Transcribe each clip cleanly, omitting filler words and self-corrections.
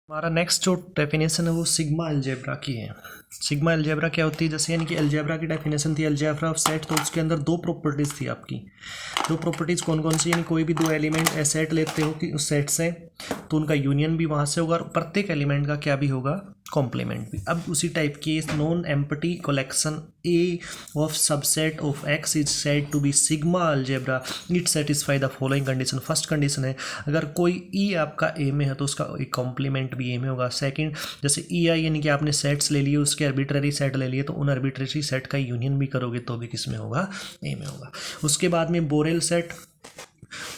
हमारा नेक्स्ट जो डेफिनेशन है वो सिग्मा अलजेब्रा की है। सिग्मा अलजेब्रा क्या होती है, जैसे यानी कि अलजेब्रा की डेफिनेशन थी अलजेब्रा ऑफ सेट, तो उसके अंदर दो प्रॉपर्टीज़ थी आपकी। दो प्रॉपर्टीज़ कौन कौन सी, यानी कोई भी दो एलिमेंट सेट लेते हो कि उस सेट से तो उनका यूनियन भी वहाँ से होगा और प्रत्येक एलिमेंट का क्या भी होगा, कॉम्प्लीमेंट भी। अब उसी टाइप की non empty collection A of subset of X is said to be sigma algebra it satisfy the following condition. First condition है अगर कोई ई आपका ए में है तो उसका एक कॉम्प्लीमेंट भी ए में होगा। सेकंड, जैसे ई आई यानी कि आपने सेट्स ले लिए, उसके आर्बिट्ररी सेट ले लिए, तो उन आर्बिट्ररी सेट का यूनियन भी करोगे तो भी किस में होगा, ए में होगा। उसके बाद में बोरेल सेट,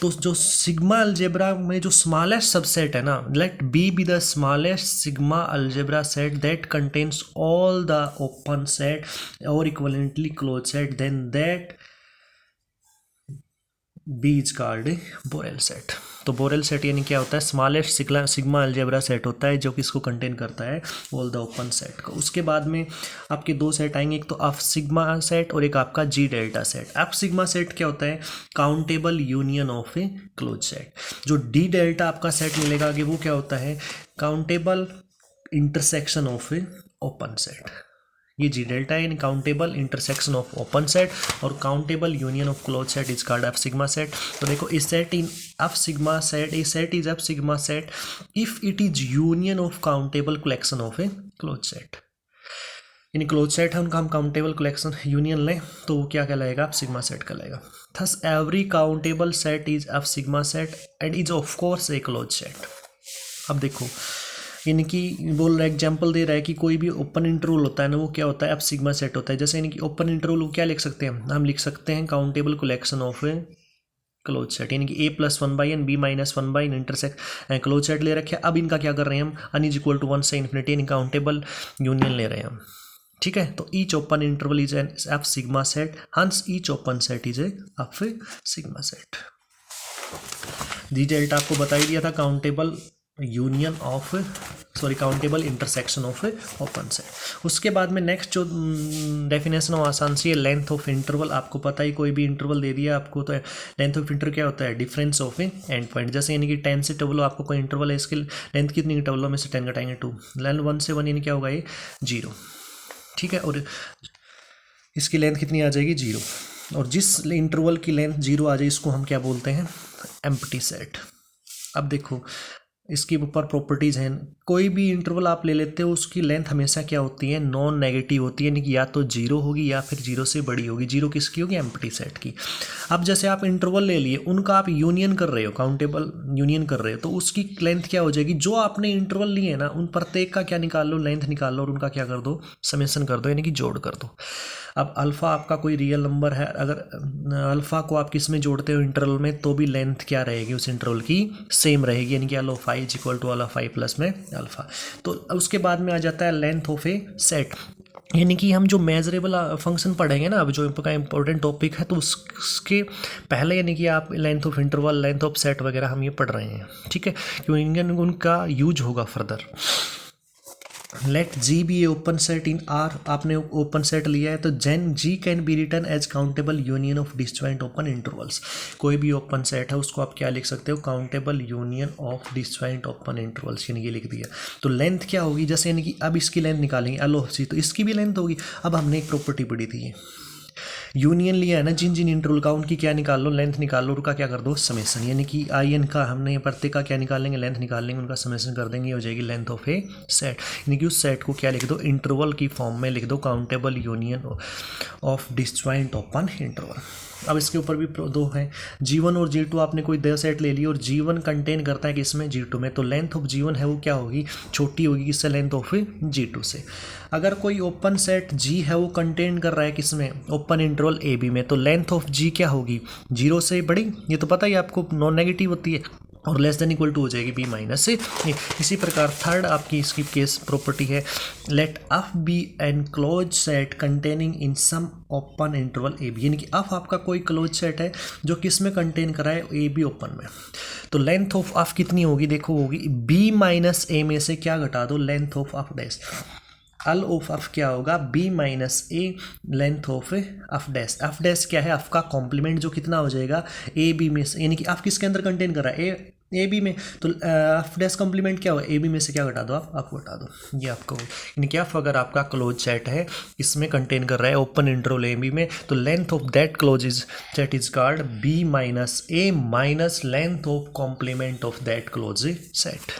तो जो सिग्मा अलजेब्रा में जो स्मॉलेस्ट सबसेट है ना, let B be the smallest sigma algebra set that contains all the open set और equivalently close set, then that B is called Borel set. तो बोरेल सेट यानी क्या होता है, स्मॉलेस्ट सिग्मा अलजेब्रा सेट होता है जो कि इसको कंटेन करता है ऑल द ओपन सेट को। उसके बाद में आपके दो सेट आएंगे, एक तो एफ सिग्मा सेट और एक आपका G delta set. F sigma set क्या होता है, countable union of a close set. जो डी डेल्टा आपका सेट मिलेगा आगे वो क्या होता है, countable intersection of a open set. ये जी डेल्टा है, countable intersection of open set और countable union of close set is called F sigma set. तो देखो इस set in F sigma set, a set is F sigma set if it is union of countable collection of a close set. यानी close set है उनका हम countable collection union लें तो वो क्या कहलाएगा, एफ सिग्मा सेट कहलाएगा। Thus every countable set is F sigma set and is of course A close set. अब देखो इनकी बोल रहा है, एग्जाम्पल दे रहा है कि कोई भी ओपन इंटरवल होता है ना वो क्या होता है, एफ सिग्मा सेट होता है। जैसे इनकी ओपन इंटरवल को क्या लिख सकते हैं, हम लिख सकते हैं countable collection of a close set, यानी कि A plus one by n B minus one by n intersect close set ले रखे। अब इनका क्या कर रहे हैं हम, n is equal to one से इन्फिनिटी, यानी काउंटेबल यूनियन ले रहे हैं हम। ठीक है, तो each open interval is an F sigma set, hence each open set is a F sigma set. D delta आपको बता ही दिया था, countable union of countable intersection of open set. उसके बाद में नेक्स्ट जो डेफिनेशन हो आसान सी है, लेंथ ऑफ इंटरवल। आपको पता ही कोई भी इंटरवल दे दिया आपको तो लेंथ ऑफ इंटरवल क्या होता है, difference of A and point. जैसे यानी कि 10 से टबलो आपको कोई इंटरवल है, इसकी लेंथ कितनी, टबलो में से 10 घटाएंगे 2, लेंथ 1 से 1 यानी क्या होगा ये 0। ठीक है, और इसकी लेंथ कितनी आ जाएगी 0, और जिस इंटरवल की लेंथ 0 आ जाए इसको हम क्या बोलते हैं, एम्प्टी सेट। अब देखो इसके ऊपर प्रॉपर्टीज़ हैं, कोई भी इंटरवल आप ले लेते हो उसकी लेंथ हमेशा क्या होती है, नॉन नेगेटिव होती है, यानी कि या तो 0 होगी या फिर 0 से बड़ी होगी। 0 किसकी होगी, एम्प्टी सेट की। अब जैसे आप इंटरवल ले लिए, उनका आप यूनियन कर रहे हो, काउंटेबल यूनियन कर रहे हो, तो उसकी लेंथ क्या हो जाएगी, जो आपने इंटरवल लिए ना उन प्रत्येक का क्या निकाल लो, लेंथ निकाल लो और उनका क्या कर दो, समेशन कर दो, यानी कि जोड़ कर दो। अब अल्फ़ा आपका कोई रियल नंबर है, अगर अल्फ़ा को आप किस में जोड़ते हो, इंटरवल में, तो भी लेंथ क्या रहेगी उस इंटरवल की, सेम रहेगी, यानी कि alpha is equal to alpha plus में अल्फ़ा। तो उसके बाद में आ जाता है लेंथ ऑफ ए सेट, यानी कि हम जो मेजरेबल फंक्शन पढ़ेंगे ना, अब जो का इंपॉर्टेंट टॉपिक है, तो उसके पहले यानी कि आप length of interval, length of set वगैरह हम ये पढ़ रहे हैं। ठीक है, क्योंकि उनका यूज होगा further. Let G be a open set in R, आपने ओपन सेट लिया है तो then G can be written as countable union of disjoint open intervals. कोई भी ओपन सेट है उसको आप क्या लिख सकते हो, countable union of disjoint open intervals, यानी कि लिख दिया। तो लेंथ क्या होगी, जैसे यानी कि अब इसकी लेंथ निकालेंगे एल ऑफ सी, तो इसकी भी लेंथ होगी। अब हमने एक प्रॉपर्टी पढ़ी थी, यूनियन लिया है ना जिन जिन इंटरवल का, उनकी क्या निकाल लो, लेंथ निकाल लो, उनका क्या कर दो, समेशन, यानी कि आई एन का हमने प्रत्येक का क्या निकाल लेंगे, लेंथ निकाल लेंगे, उनका समेशन कर देंगे, हो जाएगी लेंथ ऑफ ए सेट। यानी कि उस सेट को क्या लिख दो, इंटरवल की फॉर्म में लिख दो, countable union of disjoint open interval. अब इसके ऊपर भी दो हैं, G1 और G2, आपने कोई दो सेट ले लिया और G1 कंटेन करता है कि इसमें G2 में, तो लेंथ ऑफ G1 है वो क्या होगी, छोटी होगी किससे, लेंथ ऑफ G2 से। अगर कोई ओपन सेट G है वो कंटेन कर रहा है किसमें, ओपन इंटरवल AB में, तो लेंथ ऑफ G क्या होगी, 0 से बड़ी, ये तो पता ही आपको, नॉन नेगेटिव होती है, और लेस देन इक्वल टू हो जाएगी B माइनस से। इसी प्रकार थर्ड आपकी इसकी केस प्रॉपर्टी है, let F be an close set containing in some open interval A B, यानी कि एफ आपका कोई क्लोज सेट है जो किस में कंटेन करा है, ए बी ओपन में। तो लेंथ ऑफ एफ कितनी होगी, देखो होगी B माइनस ए में से क्या घटा दो, length of F dash, L of F क्या होगा, B minus A length of F dash. F dash क्या है, एफ का कॉम्प्लीमेंट जो कितना हो जाएगा, ए बी में से, यानी कि एफ किसके अंदर कंटेन कर रहा है, ए ए बी में, तो एफ डैश कॉम्प्लीमेंट क्या हो, ए बी में से क्या घटा दो, आप घटा दो, ये आपका हो, यानी कि अगर आपका क्लोज सेट है इसमें कंटेन कर रहा है ओपन इंटरवल ए बी में, तो length of that close is set is called B minus A minus length of complement of that close set.